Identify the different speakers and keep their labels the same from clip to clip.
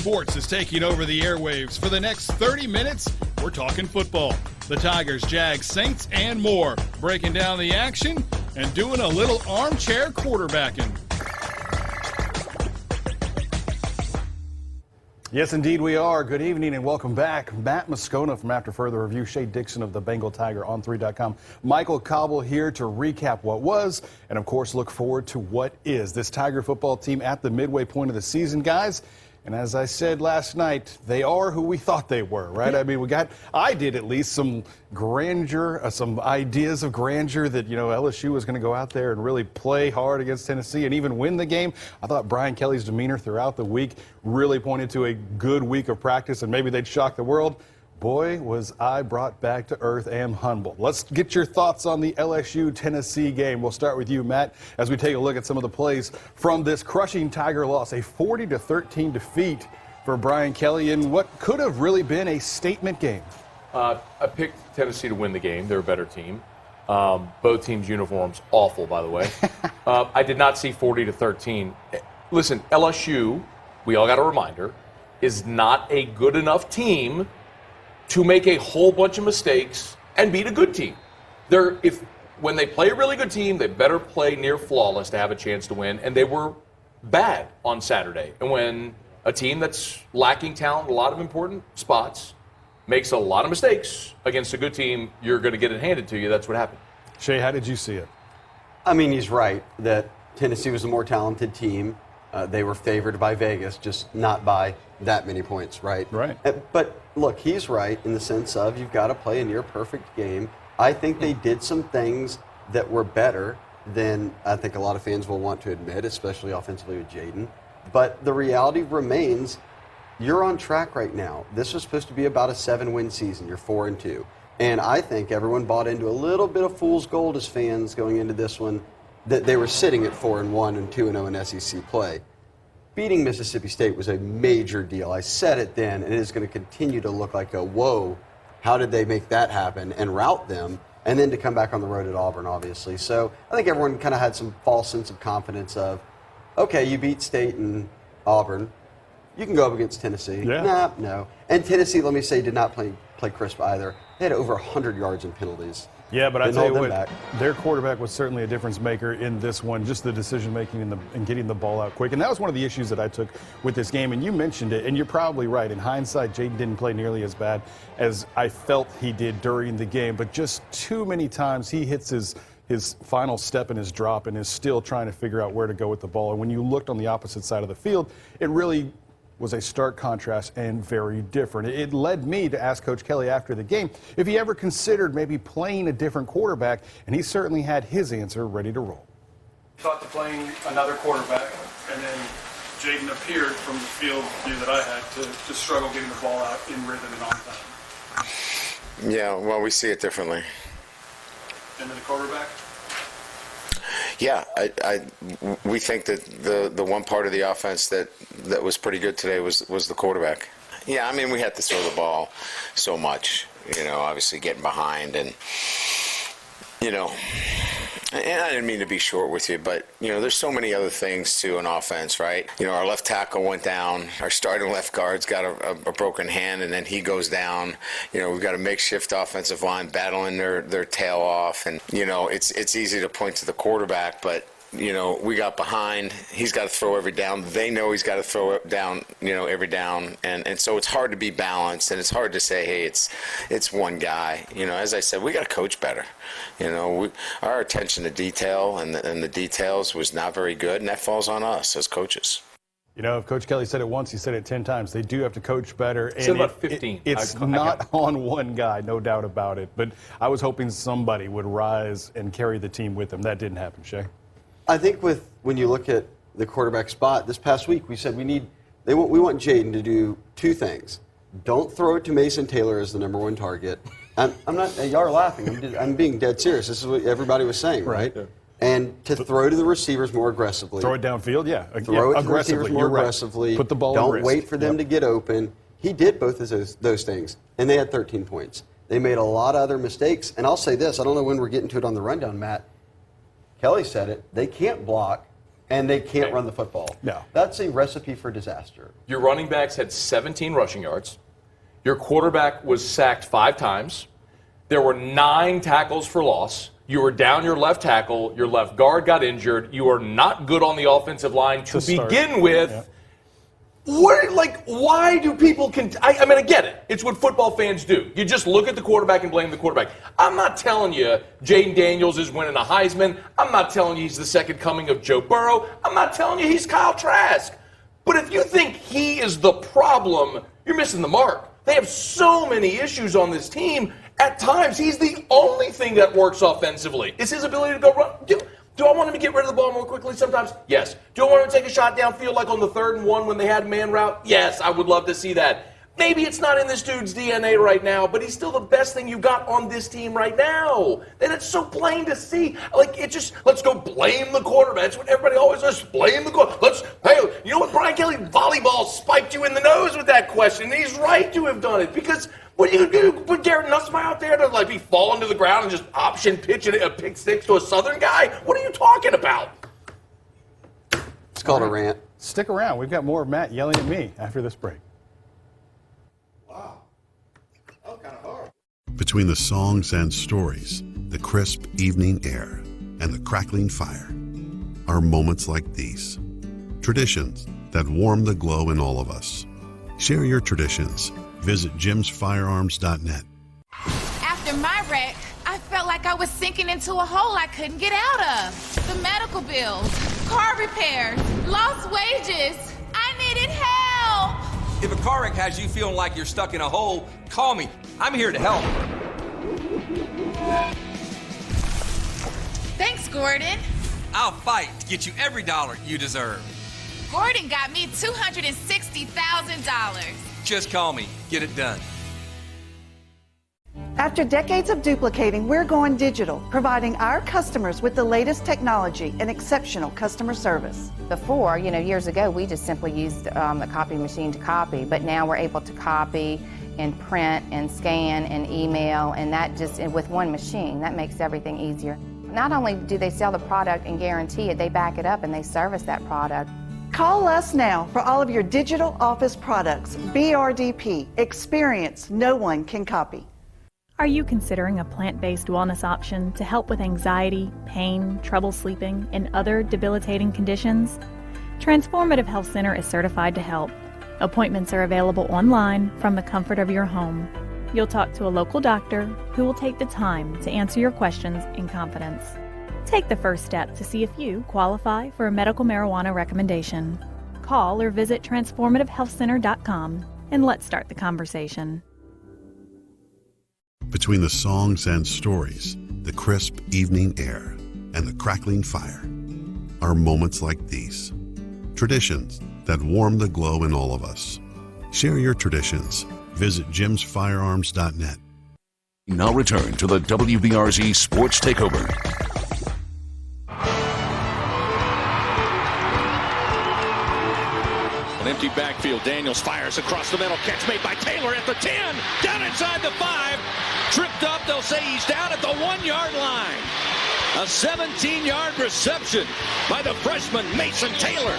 Speaker 1: Sports is taking over the airwaves. For the next 30 minutes, we're talking football. The Tigers, Jags, Saints, and more. Breaking down the action and doing a little armchair quarterbacking.
Speaker 2: Yes, indeed we are. Good evening and welcome back. Matt Moscona from After Further Review, Shea Dixon of the Bengal Tiger on 3.com. Michael Cauble here to recap what was and, of course, look forward to what is. This Tiger football team at the midway point of the season, guys. And as I said last night, they are who we thought they were, right? I mean, I did at least some grandeur, some ideas of grandeur that, LSU was going to go out there and really play hard against Tennessee and even win the game. I thought Brian Kelly's demeanor throughout the week really pointed to a good week of practice and maybe they'd shock the world. Boy, was I brought back to earth and humbled. Let's get your thoughts on the LSU-Tennessee game. We'll start with you, Matt, as we take a look at some of the plays from this crushing Tiger loss, a 40-13 defeat for Brian Kelly in what could have really been a statement game.
Speaker 3: I picked Tennessee to win the game. They're a better team. Both teams' uniforms, awful, by the way. I did not see 40-13. Listen, LSU, we all got a reminder, is not a good enough team to make a whole bunch of mistakes and beat a good team. When they play a really good team, they better play near flawless to have a chance to win, and they were bad on Saturday. And when a team that's lacking talent in a lot of important spots makes a lot of mistakes against a good team, you're going to get it handed to you. That's what happened.
Speaker 2: Shea, how did you see it?
Speaker 4: I mean, he's right that Tennessee was a more talented team. They were favored by Vegas, just not by that many points, right?
Speaker 2: Right.
Speaker 4: But look, he's right in the sense of you've got to play a near-perfect game. I think they did some things that were better than I think a lot of fans will want to admit, especially offensively with Jaden. But the reality remains, you're on track right now. This was supposed to be about a 7-win season. You're 4-2. And I think everyone bought into a little bit of fool's gold as fans going into this one, that they were sitting at 4-1 and 2-0 in SEC play. Beating Mississippi State was a major deal. I said it then, and it is going to continue to look like a whoa, how did they make that happen and rout them, and then to come back on the road at Auburn, obviously. So I think everyone kind of had some false sense of confidence of, okay, you beat State and Auburn. You can go up against Tennessee.
Speaker 2: Yeah.
Speaker 4: Nah, no. And Tennessee, let me say, did not play crisp either. They had over 100 yards in penalties.
Speaker 2: Yeah, but I
Speaker 4: Didn't
Speaker 2: tell you
Speaker 4: hold
Speaker 2: what,
Speaker 4: them
Speaker 2: their quarterback was certainly a difference maker in this one, just the decision-making and getting the ball out quick. And that was one of the issues that I took with this game, and you mentioned it, and you're probably right. In hindsight, Jaden didn't play nearly as bad as I felt he did during the game, but just too many times he hits his final step in his drop and is still trying to figure out where to go with the ball. And when you looked on the opposite side of the field, it really was a stark contrast and very different. It led me to ask Coach Kelly after the game if he ever considered maybe playing a different quarterback, and he certainly had his answer ready to roll.
Speaker 5: Thought to playing another quarterback, and then Jaden appeared from the field view that I had to struggle getting the ball out in rhythm and on time.
Speaker 6: Yeah, well, we see it differently.
Speaker 5: And then the quarterback?
Speaker 6: Yeah, we think that the one part of the offense that was pretty good today was the quarterback. Yeah, I mean, we had to throw the ball so much, obviously getting behind and and I didn't mean to be short with you, but, there's so many other things to an offense, right? Our left tackle went down. Our starting left guard's got a broken hand, and then he goes down. We've got a makeshift offensive line battling their tail off. And, it's easy to point to the quarterback, but, we got behind. He's got to throw every down. They know he's got to throw it down, every down. And so it's hard to be balanced, and it's hard to say, hey, it's one guy. As I said, we got to coach better. Our attention to detail and the details was not very good, and that falls on us as coaches.
Speaker 2: If Coach Kelly said it once, he said it 10 times. They do have to coach better. And
Speaker 3: said about 15.
Speaker 2: It's not on one guy, no doubt about it. But I was hoping somebody would rise and carry the team with them. That didn't happen, Shea.
Speaker 4: I think when you look at the quarterback spot this past week, we said we want Jaden to do two things. Don't throw it to Mason Taylor as the number one target. I'm not. Y'all are laughing. I'm being dead serious. This is what everybody was saying, right? Yeah. And to throw to the receivers more aggressively.
Speaker 2: Throw it downfield, yeah.
Speaker 4: Throw it to the receivers more aggressively.
Speaker 2: Put the ball
Speaker 4: Don't
Speaker 2: in risk.
Speaker 4: wait for them to get open. He did both of those things, and they had 13 points. They made a lot of other mistakes. And I'll say this. I don't know when we're getting to it on the rundown, Matt. Kelly said it. They can't block and they can't run the football.
Speaker 2: No.
Speaker 4: That's a recipe for disaster.
Speaker 3: Your running backs had 17 rushing yards. Your quarterback was sacked 5 times. There were 9 tackles for loss. You were down your left tackle. Your left guard got injured. You are not good on the offensive line to begin with. Yeah. Why do people I mean, I get it. It's what football fans do. You just look at the quarterback and blame the quarterback. I'm not telling you Jaden Daniels is winning a Heisman. I'm not telling you he's the second coming of Joe Burrow. I'm not telling you he's Kyle Trask. But if you think he is the problem, you're missing the mark. They have so many issues on this team. At times, he's the only thing that works offensively. Is his ability to go run. Do I want him to get rid of the ball more quickly sometimes? Yes. Do I want him to take a shot downfield like on the 3rd and 1 when they had man route? Yes, I would love to see that. Maybe it's not in this dude's DNA right now, but he's still the best thing you got on this team right now. And it's so plain to see. Let's go blame the quarterback. That's what everybody always says, blame the quarterback. Hey, you know what, Brian Kelly? Volleyball spiked you in the nose with that question, and he's right to have done it because what are you going to do? Put Garrett Nussmeyer out there to be falling to the ground and just option pitch a pick 6 to a Southern guy? What are you talking about?
Speaker 4: It's called a rant.
Speaker 2: Stick around. We've got more of Matt yelling at me after this break.
Speaker 7: Between the songs and stories, the crisp evening air, and the crackling fire are moments like these. Traditions that warm the glow in all of us. Share your traditions. Visit jimsfirearms.net.
Speaker 8: After my wreck, I felt like I was sinking into a hole I couldn't get out of. The medical bills, car repairs, lost wages. I needed help.
Speaker 9: If a car wreck has you feeling like you're stuck in a hole, call me. I'm here to help.
Speaker 8: Thanks, Gordon.
Speaker 9: I'll fight to get you every dollar you deserve.
Speaker 8: Gordon got me $260,000.
Speaker 9: Just call me. Get it done.
Speaker 10: After decades of duplicating, we're going digital, providing our customers with the latest technology and exceptional customer service.
Speaker 11: Before, years ago, we just simply used a copy machine to copy, but now we're able to copy and print and scan and email, and that just with one machine. That makes everything easier. Not only do they sell the product and guarantee it, they back it up and they service that product.
Speaker 10: Call us now for all of your digital office products. BRDP, experience no one can copy.
Speaker 12: Are you considering a plant-based wellness option to help with anxiety, pain, trouble sleeping, and other debilitating conditions? Transformative Health Center is certified to help. Appointments are available online from the comfort of your home. You'll talk to a local doctor who will take the time to answer your questions in confidence. Take the first step to see if you qualify for a medical marijuana recommendation. Call or visit transformativehealthcenter.com and let's start the conversation.
Speaker 7: Between the songs and stories, the crisp evening air, and the crackling fire are moments like these. Traditions that warm the glow in all of us. Share your traditions. Visit jimsfirearms.net.
Speaker 13: Now return to the WBRZ Sports Takeover.
Speaker 14: An empty backfield. Daniels fires across the middle. Catch made by Taylor at the 10. Down inside the 5. Tripped up. They'll say he's down at the 1-yard line. A 17-yard reception by the freshman Mason Taylor.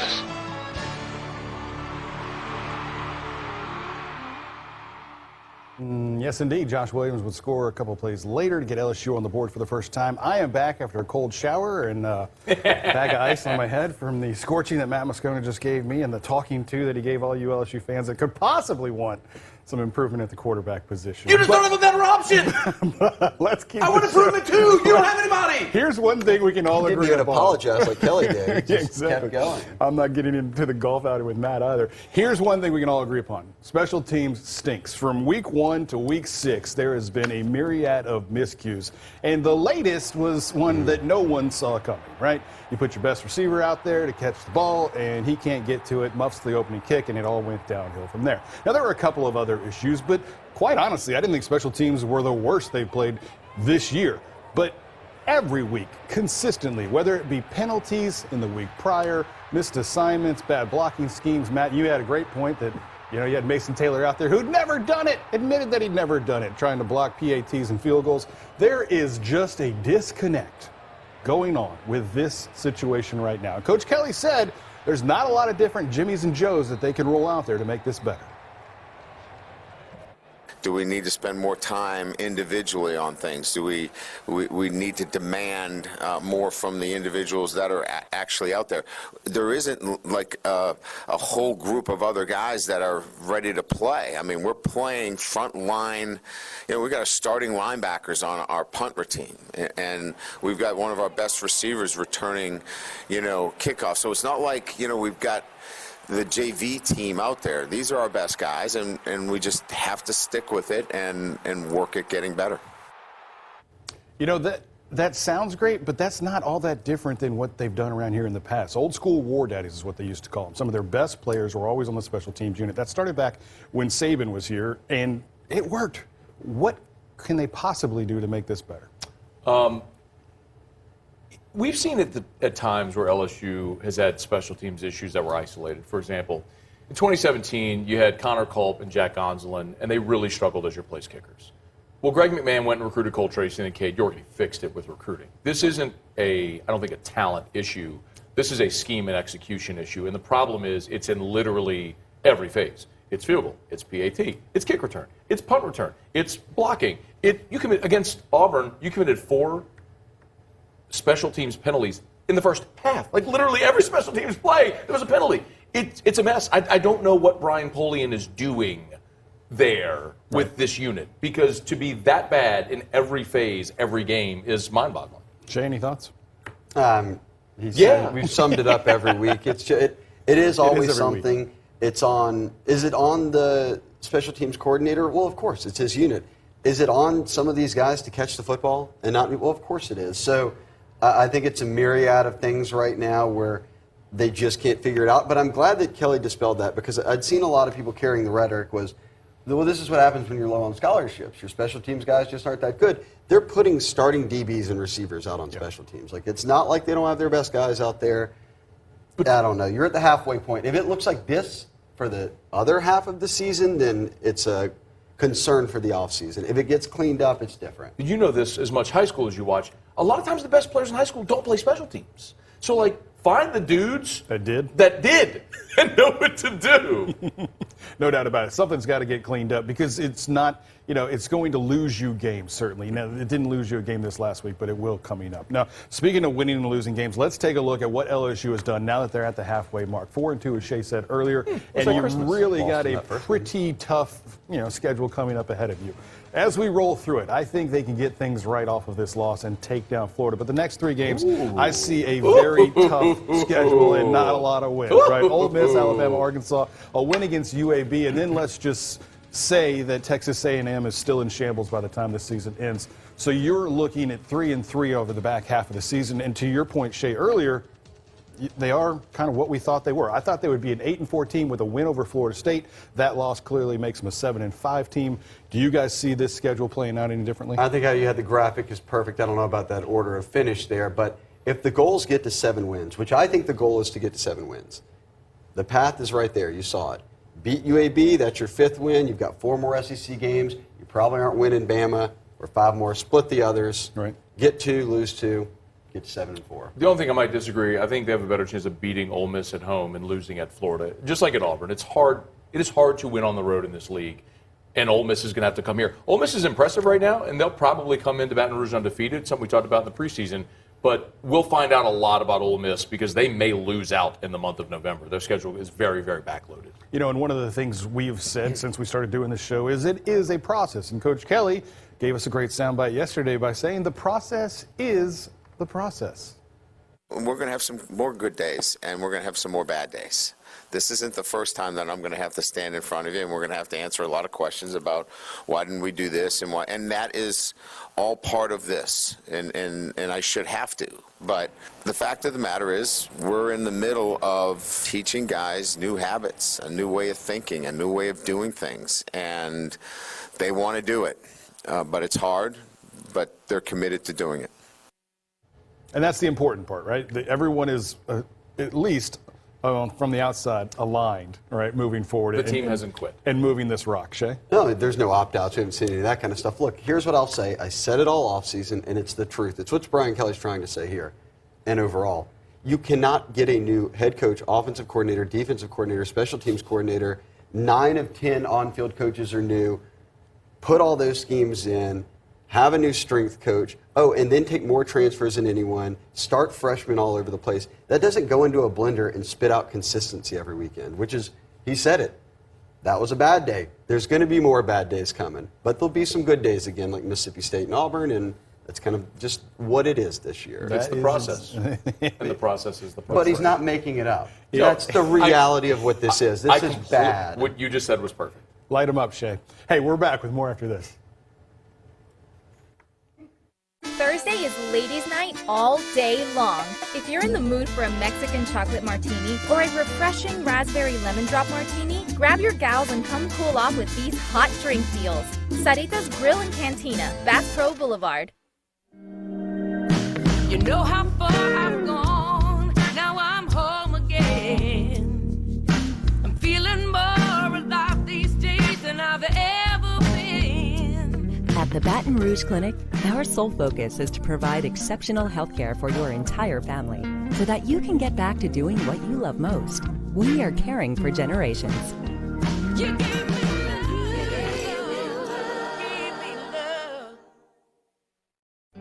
Speaker 2: Yes, indeed. Josh Williams would score a couple plays later to get LSU on the board for the first time. I am back after a cold shower and a bag of ice on my head from the scorching that Matt Moscona just gave me and the talking to that he gave all you LSU fans that could possibly want some improvement at the quarterback position.
Speaker 3: You just don't have a better option.
Speaker 2: Let's keep.
Speaker 3: I want improvement too. You don't have anybody.
Speaker 2: Here's one thing we can all agree
Speaker 4: on.
Speaker 2: upon.
Speaker 4: Apologize like Kelly did. He just
Speaker 2: exactly.
Speaker 4: kept going.
Speaker 2: I'm not getting into the golf outing with Matt either. Here's one thing we can all agree upon. Special teams stinks. From week 1 to week 6, there has been a myriad of miscues. And the latest was one that no one saw coming, right? You put your best receiver out there to catch the ball, and he can't get to it, muffs the opening kick, and it all went downhill from there. Now, there were a couple of other issues, but quite honestly, I didn't think special teams were the worst they've played this year. But every week, consistently, whether it be penalties in the week prior, missed assignments, bad blocking schemes. Matt, you had a great point that, you had Mason Taylor out there who'd never done it, admitted that he'd never done it, trying to block PATs and field goals. There is just a disconnect going on with this situation right now. Coach Kelly said there's not a lot of different Jimmies and Joes that they can roll out there to make this better.
Speaker 6: Do we need to spend more time individually on things? Do we need to demand more from the individuals that are actually out there? There isn't like a whole group of other guys that are ready to play. I mean, we're playing front line. You know, we've got starting linebackers on our punt routine, and we've got one of our best receivers returning, you know, kickoff. So it's not like, you know, we've got the JV team out there. These are our best guys, and we just have to stick with it and work at getting better.
Speaker 2: You know, that sounds great, but that's not all that different than what they've done around here in the past. Old school war daddies is what they used to call them. Some of their best players were always on the special teams unit. That started back when Saban was here, and it worked. What can they possibly do to make this better?
Speaker 3: We've seen it at times where LSU has had special teams issues that were isolated. For example, in 2017, you had Connor Culp and Jack Gonsolin, and they really struggled as your place kickers. Well, Greg McMahon went and recruited Cole Tracy and Cade York, and he fixed it with recruiting. This isn't I don't think, a talent issue. This is a scheme and execution issue, and the problem is it's in literally every phase. It's field goal, it's PAT, it's kick return, it's punt return, it's blocking. You commit against Auburn, you committed 4 special teams penalties in the first half. Like literally every special teams play, there was a penalty. It's a mess. I don't know what Brian Polian is doing there with this unit, because to be that bad in every phase, every game is mind-boggling.
Speaker 2: Shea, any thoughts?
Speaker 4: We've summed it up every week. It is always something. Week. Is it on the special teams coordinator? Well, of course, it's his unit. Is it on some of these guys to catch the football and not? Well, of course it is. So I think it's a myriad of things right now where they just can't figure it out. But I'm glad that Kelly dispelled that, because I'd seen a lot of people carrying the rhetoric was, well, this is what happens when you're low on scholarships. Your special teams guys just aren't that good. They're putting starting DBs and receivers out on special teams. Like, it's not like they don't have their best guys out there. But I don't know. You're at the halfway point. If it looks like this for the other half of the season, then it's a concern for the offseason. If it gets cleaned up, it's different.
Speaker 3: You know this as much high school as you watch. A lot of times the best players in high school don't play special teams. So, like, find the dudes that did and know what to do.
Speaker 2: No doubt about it. Something's got to get cleaned up, because it's not, it's going to lose you games, certainly. Now, it didn't lose you a game this last week, but it will coming up. Now, speaking of winning and losing games, let's take a look at what LSU has done now that they're at the halfway mark. 4-2, as Shea said earlier, and
Speaker 3: like
Speaker 2: you
Speaker 3: Christmas.
Speaker 2: really got a pretty tough, schedule coming up ahead of you. As we roll through it, I think they can get things right off of this loss and take down Florida. But the next 3 games, I see a very tough schedule and not a lot of wins, right? Ole Miss, Alabama, Arkansas, a win against UAB, and then let's just say that Texas A&M is still in shambles by the time the season ends. So you're looking at 3-3 over the back half of the season. And to your point, Shea, earlier, they are kind of what we thought they were. I thought they would be an 8-4 team with a win over Florida State. That loss clearly makes them a 7-5 team. Do you guys see this schedule playing out any differently?
Speaker 4: I think how you had the graphic is perfect. I don't know about that order of finish there, but if the goals get to 7 wins, which I think the goal is to get to 7 wins, the path is right there. You saw it. Beat UAB, that's your 5th win. You've got 4 more SEC games. You probably aren't winning Bama, or 5 more. Split the others.
Speaker 2: Right.
Speaker 4: Get 2, lose 2. Get 7-4.
Speaker 3: The only thing I might disagree, I think they have a better chance of beating Ole Miss at home and losing at Florida. Just like at Auburn, it is hard to win on the road in this league, and Ole Miss is going to have to come here. Ole Miss is impressive right now, and they'll probably come into Baton Rouge undefeated, something we talked about in the preseason. But we'll find out a lot about Ole Miss, because they may lose out in the month of November. Their schedule is very, very backloaded.
Speaker 2: And one of the things we've said since we started doing this show is it is a process. And Coach Kelly gave us a great soundbite yesterday by saying the process is the process.
Speaker 6: We're going to have some more good days, and we're going to have some more bad days. This isn't the first time that I'm going to have to stand in front of you, and we're going to have to answer a lot of questions about why didn't we do this and why. And that is all part of this, and I should have to. But the fact of the matter is, we're in the middle of teaching guys new habits, a new way of thinking, a new way of doing things, and they want to do it. But it's hard, but they're committed to doing it.
Speaker 2: And that's the important part, right? Everyone is at least from the outside, aligned, right, moving forward.
Speaker 3: The team hasn't quit.
Speaker 2: And moving this rock, Shea?
Speaker 4: No, there's no opt-outs. We haven't seen any of that kind of stuff. Look, here's what I'll say. I said it all offseason, and it's the truth. It's what Brian Kelly's trying to say here. And overall, you cannot get a new head coach, offensive coordinator, defensive coordinator, special teams coordinator. 9 of 10 on-field coaches are new. Put all those schemes in. Have a new strength coach. Oh, and then take more transfers than anyone. Start freshmen all over the place. That doesn't go into a blender and spit out consistency every weekend, which is, he said it. That was a bad day. There's going to be more bad days coming. But there'll be some good days again, like Mississippi State and Auburn, and that's kind of just what it is this year.
Speaker 3: It's the process. And the process is the process.
Speaker 4: But he's not making it up. That's the reality of what this is. This is bad.
Speaker 3: What you just said was perfect.
Speaker 2: Light him up, Shea. Hey, we're back with more after this.
Speaker 15: Thursday is ladies' night all day long. If you're in the mood for a Mexican chocolate martini or a refreshing raspberry lemon drop martini, grab your gals and come cool off with these hot drink deals. Sarita's Grill and Cantina, Bass Pro Boulevard.
Speaker 16: You know how far I've gone, now I'm home again. I'm feeling more alive these days than I've ever been.
Speaker 17: At the Baton Rouge Clinic, our sole focus is to provide exceptional health care for your entire family so that you can get back to doing what you love most. We are caring for generations.
Speaker 16: You gave me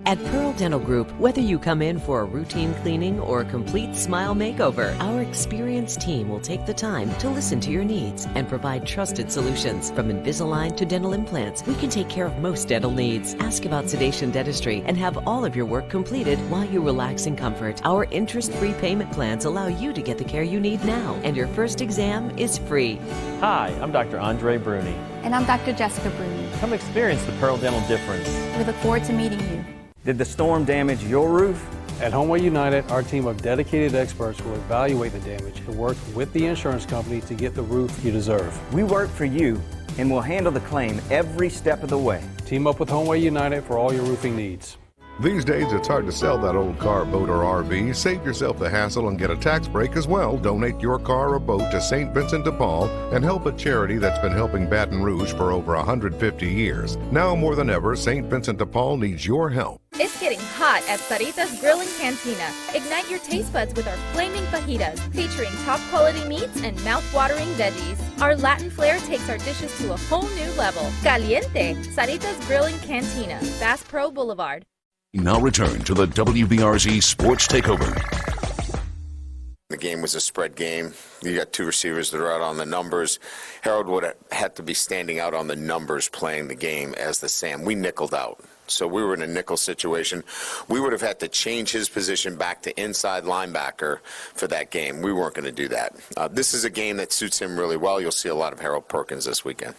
Speaker 18: At Pearl Dental Group, whether you come in for a routine cleaning or a complete smile makeover, our experienced team will take the time to listen to your needs and provide trusted solutions. From Invisalign to dental implants, we can take care of most dental needs. Ask about sedation dentistry and have all of your work completed while you relax in comfort. Our interest-free payment plans allow you to get the care you need now, and your first exam is free.
Speaker 19: Hi, I'm Dr. Andre Bruni.
Speaker 20: And I'm Dr. Jessica Bruni.
Speaker 19: Come experience the Pearl Dental difference.
Speaker 20: We look forward to meeting you.
Speaker 19: Did the storm damage your roof?
Speaker 21: At Homeway United, our team of dedicated experts will evaluate the damage and work with the insurance company to get the roof you deserve.
Speaker 19: We work for you and will handle the claim every step of the way.
Speaker 21: Team up with Homeway United for all your roofing needs.
Speaker 22: These days, it's hard to sell that old car, boat, or RV. Save yourself the hassle and get a tax break as well. Donate your car or boat to St. Vincent de Paul and help a charity that's been helping Baton Rouge for over 150 years. Now more than ever, St. Vincent de Paul needs your help.
Speaker 15: It's getting hot at Sarita's Grill and Cantina. Ignite your taste buds with our flaming fajitas, featuring top quality meats and mouth-watering veggies. Our Latin flair takes our dishes to a whole new level. Caliente, Sarita's Grill and Cantina, Bass Pro Boulevard.
Speaker 13: Now return to the WBRZ Sports Takeover.
Speaker 6: The game was a spread game. You got two receivers that are out on the numbers. Harold would have had to be standing out on the numbers playing the game as the Sam. We nickeled out. So we were in a nickel situation. We would have had to change his position back to inside linebacker for that game. We weren't going to do that. This is a game that suits him really well. You'll see a lot of Harold Perkins this weekend.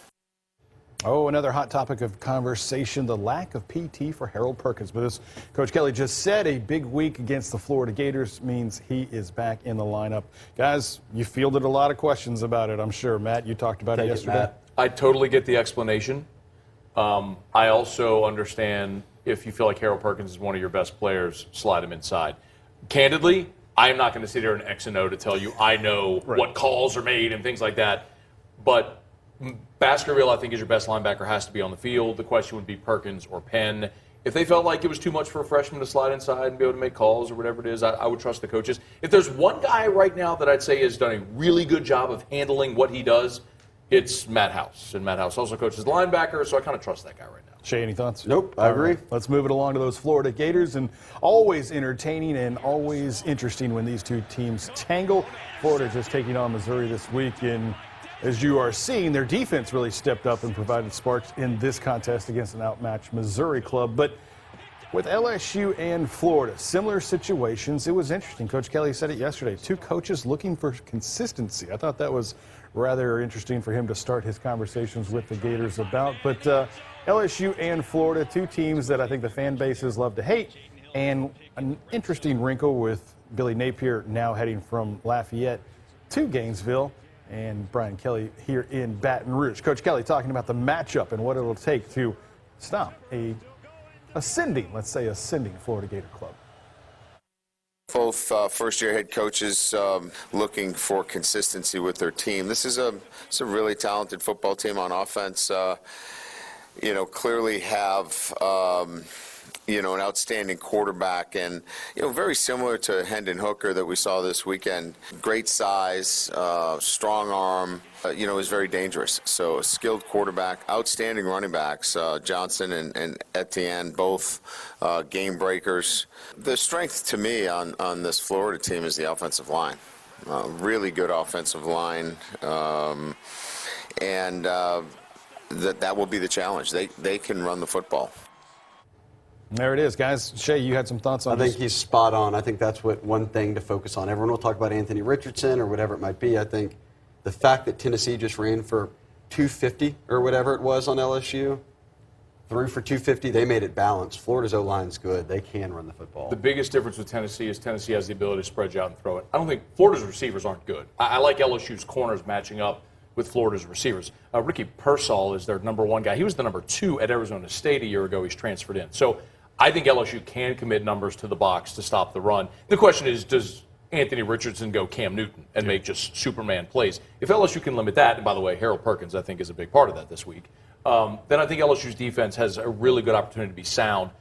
Speaker 2: Oh, another hot topic of conversation, the lack of PT for Harold Perkins. But as Coach Kelly just said, a big week against the Florida Gators means he is back in the lineup. Guys, you fielded a lot of questions about it, I'm sure. Matt, you talked about it yesterday.
Speaker 3: I totally get the explanation. I also understand if you feel like Harold Perkins is one of your best players, slide him inside. Candidly, I am not going to sit here and X and O to tell you I know what calls are made and things like that. But Baskerville, I think, is your best linebacker, has to be on the field. The question would be Perkins or Penn. If they felt like it was too much for a freshman to slide inside and be able to make calls or whatever it is, I would trust the coaches. If there's one guy right now that I'd say has done a really good job of handling what he does, it's Matt House. And Matt House also coaches the linebacker, so I kind of trust that guy right now.
Speaker 2: Shea, any thoughts?
Speaker 4: Nope, I agree.
Speaker 2: Let's move it along to those Florida Gators. And always entertaining and always interesting when these two teams tangle. Florida just taking on Missouri this week. And as you are seeing, their defense really stepped up and provided sparks in this contest against an outmatched Missouri club. But with LSU and Florida, similar situations, it was interesting. Coach Kelly said it yesterday. Two coaches looking for consistency. I thought that was rather interesting for him to start his conversations with the Gators about. But LSU and Florida, two teams that I think the fan bases love to hate. And an interesting wrinkle with Billy Napier now heading from Lafayette to Gainesville, and Brian Kelly here in Baton Rouge. Coach Kelly talking about the matchup and what it'll take to stop let's say ascending Florida Gator club.
Speaker 6: both first-year head coaches looking for consistency with their team. This is a really talented football team on offense. Clearly have an outstanding quarterback, and very similar to Hendon Hooker that we saw this weekend. Great size, strong arm. Is very dangerous. So a skilled quarterback, outstanding running backs, Johnson and Etienne, both game breakers. The strength to me on this Florida team is the offensive line. Really good offensive line, and that will be the challenge. They can run the football.
Speaker 2: There it is, guys. Shea, you had some thoughts on this?
Speaker 4: I think he's spot on. I think that's one thing to focus on. Everyone will talk about Anthony Richardson or whatever it might be. I think the fact that Tennessee just ran for 250 or whatever it was on LSU, threw for 250, they made it balanced. Florida's O-line's good. They can run the football.
Speaker 3: The biggest difference with Tennessee is Tennessee has the ability to spread you out and throw it. I don't think Florida's receivers aren't good. I like LSU's corners matching up with Florida's receivers. Ricky Pearsall is their number 1 guy. He was the number 2 at Arizona State a year ago. He's transferred in. So I think LSU can commit numbers to the box to stop the run. The question is, does Anthony Richardson go Cam Newton and make just Superman plays? If LSU can limit that, and by the way, Harold Perkins, I think, is a big part of that this week, then I think LSU's defense has a really good opportunity to be sound.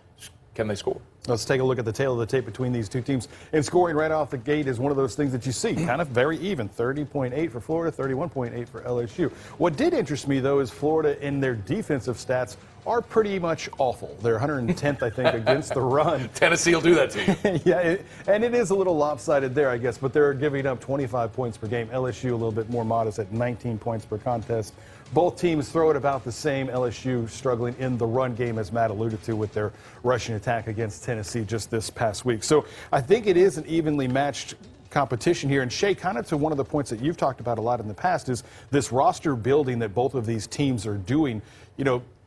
Speaker 3: Can they score?
Speaker 2: Let's take a look at the tail of the tape between these two teams. And scoring right off the gate is one of those things that you see, kind of very even. 30.8 for Florida, 31.8 for LSU. What did interest me, though, is Florida in their defensive stats are pretty much awful. They're 110th, I think, against the run.
Speaker 3: Tennessee will do that to you.
Speaker 2: Yeah, and it is a little lopsided there, I guess, but they're giving up 25 points per game. LSU a little bit more modest at 19 points per contest. Both teams throw it about the same. LSU struggling in the run game, as Matt alluded to, with their rushing attack against Tennessee just this past week. So I think it is an evenly matched competition here. And Shea, kind of to one of the points that you've talked about a lot in the past is this roster building that both of these teams are doing.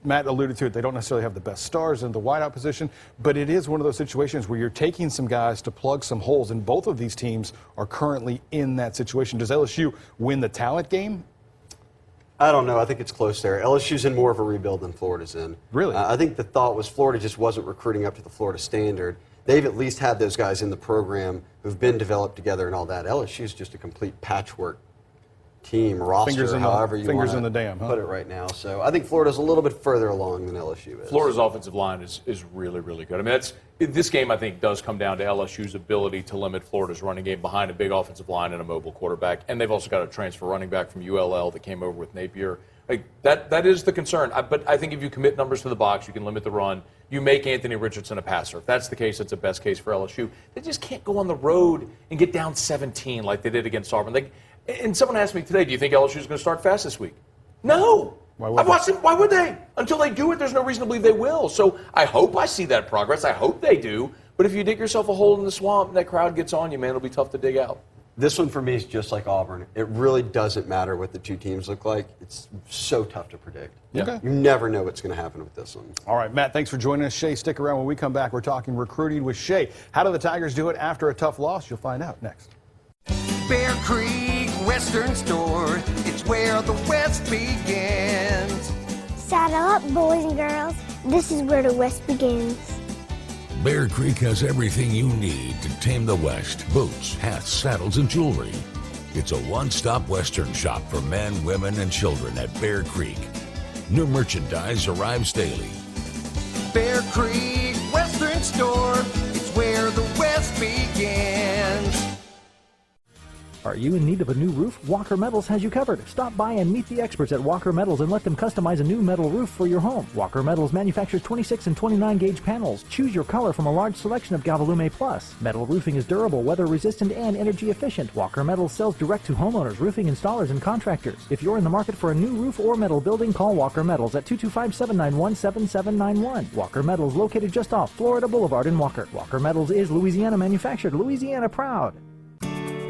Speaker 2: Matt alluded to it. They don't necessarily have the best stars in the wideout position, but it is one of those situations where you're taking some guys to plug some holes, and both of these teams are currently in that situation. Does LSU win the talent game?
Speaker 4: I don't know. I think it's close there. LSU's in more of a rebuild than Florida's in.
Speaker 2: Really?
Speaker 4: I think the thought was Florida just wasn't recruiting up to the Florida standard. They've at least had those guys in the program who've been developed together and all that. LSU's just a complete patchwork team, roster, however you want to put it right now. So I think Florida's a little bit further along than LSU is.
Speaker 3: Florida's offensive line is really, really good. I mean, this game, I think, does come down to LSU's ability to limit Florida's running game behind a big offensive line and a mobile quarterback. And they've also got a transfer running back from ULL that came over with Napier. That is the concern. But I think if you commit numbers to the box, you can limit the run. You make Anthony Richardson a passer. If that's the case, it's the best case for LSU. They just can't go on the road and get down 17 like they did against Auburn. And someone asked me today, do you think LSU is going to start fast this week? No. I've watched it. Why would they? Until they do it, there's no reason to believe they will. So I hope I see that progress. I hope they do. But if you dig yourself a hole in the swamp and that crowd gets on you, man, it'll be tough to dig out.
Speaker 4: This one for me is just like Auburn. It really doesn't matter what the two teams look like. It's so tough to predict.
Speaker 2: Yeah. Okay.
Speaker 4: You never know what's going to happen with this one.
Speaker 2: All right, Matt, thanks for joining us. Shea, stick around. When we come back, we're talking recruiting with Shea. How do the Tigers do it after a tough loss? You'll find out next.
Speaker 1: Bear Creek Western Store, it's where the West begins.
Speaker 5: Saddle up, boys and girls. This is where the West begins.
Speaker 13: Bear Creek has everything you need to tame the West. Boots, hats, saddles, and jewelry. It's a one-stop Western shop for men, women, and children at Bear Creek. New merchandise arrives daily.
Speaker 1: Bear Creek Western Store, it's where the West begins.
Speaker 23: Are you in need of a new roof? Walker Metals has you covered. Stop by and meet the experts at Walker Metals and let them customize a new metal roof for your home. Walker Metals manufactures 26 and 29 gauge panels. Choose your color from a large selection of Galvalume Plus. Metal roofing is durable, weather resistant, and energy efficient. Walker Metals sells direct to homeowners, roofing installers, and contractors. If you're in the market for a new roof or metal building, call Walker Metals at 225-791-7791. Walker Metals, located just off Florida Boulevard in Walker. Walker Metals is Louisiana manufactured, Louisiana proud.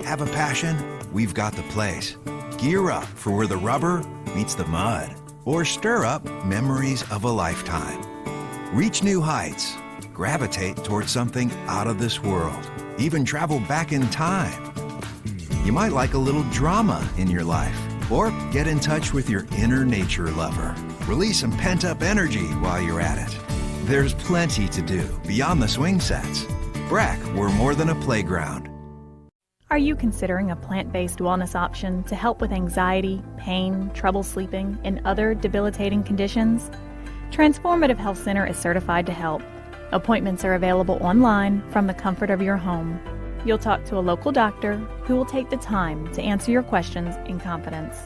Speaker 24: Have a passion? We've got the place. Gear up for where the rubber meets the mud, or stir up memories of a lifetime. Reach new heights. Gravitate towards something out of this world. Even travel back in time. You might like a little drama in your life, or get in touch with your inner nature lover. Release some pent-up energy while you're at it. There's plenty to do beyond the swing sets. Brack, we're more than a playground.
Speaker 12: Are you considering a plant-based wellness option to help with anxiety, pain, trouble sleeping, and other debilitating conditions? Transformative Health Center is certified to help. Appointments are available online from the comfort of your home. You'll talk to a local doctor who will take the time to answer your questions in confidence.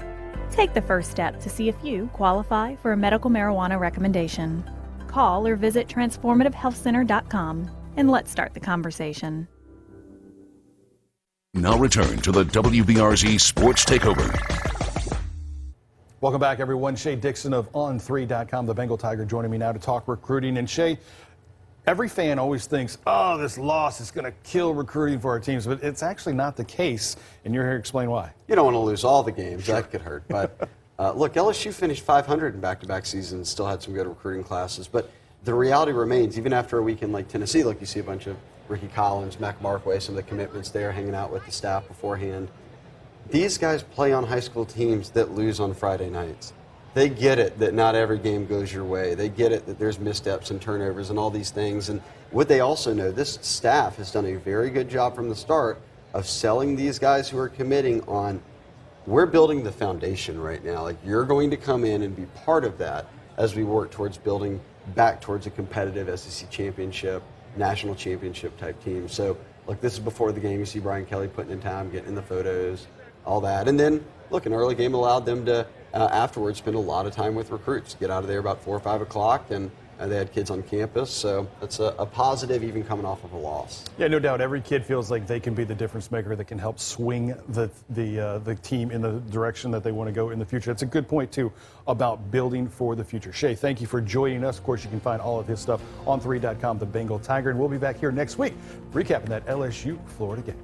Speaker 12: Take the first step to see if you qualify for a medical marijuana recommendation. Call or visit transformativehealthcenter.com and let's start the conversation.
Speaker 13: Now return to the WBRZ Sports Takeover.
Speaker 2: Welcome back, everyone. Shea Dixon of On3.com, the Bengal Tiger, joining me now to talk recruiting. And Shea, every fan always thinks, oh, this loss is going to kill recruiting for our teams, but it's actually not the case, and you're here to explain why.
Speaker 4: You don't want to lose all the games. Sure. That could hurt. But look, LSU finished 500 in back-to-back seasons, still had some good recruiting classes. But the reality remains, even after a weekend like Tennessee, look, you see a bunch of Ricky Collins, Mac Markway, some of the commitments there, hanging out with the staff beforehand. These guys play on high school teams that lose on Friday nights. They get it that not every game goes your way. They get it that there's missteps and turnovers and all these things. And what they also know, this staff has done a very good job from the start of selling these guys who are committing on, we're building the foundation right now. Like, you're going to come in and be part of that as we work towards building back towards a competitive SEC championship, national championship type team. So, look, this is before the game. You see Brian Kelly putting in time, getting in the photos, all that. And then, look, an early game allowed them to, afterwards, spend a lot of time with recruits. Get out of there about 4 or 5 o'clock, and they had kids on campus. So that's a positive, even coming off of a loss.
Speaker 2: Yeah, no doubt. Every kid feels like they can be the difference maker that can help swing the team in the direction that they want to go in the future. That's a good point, too, about building for the future. Shea, thank you for joining us. Of course, you can find all of his stuff on 3.com, the Bengal Tiger. And we'll be back here next week recapping that LSU Florida game.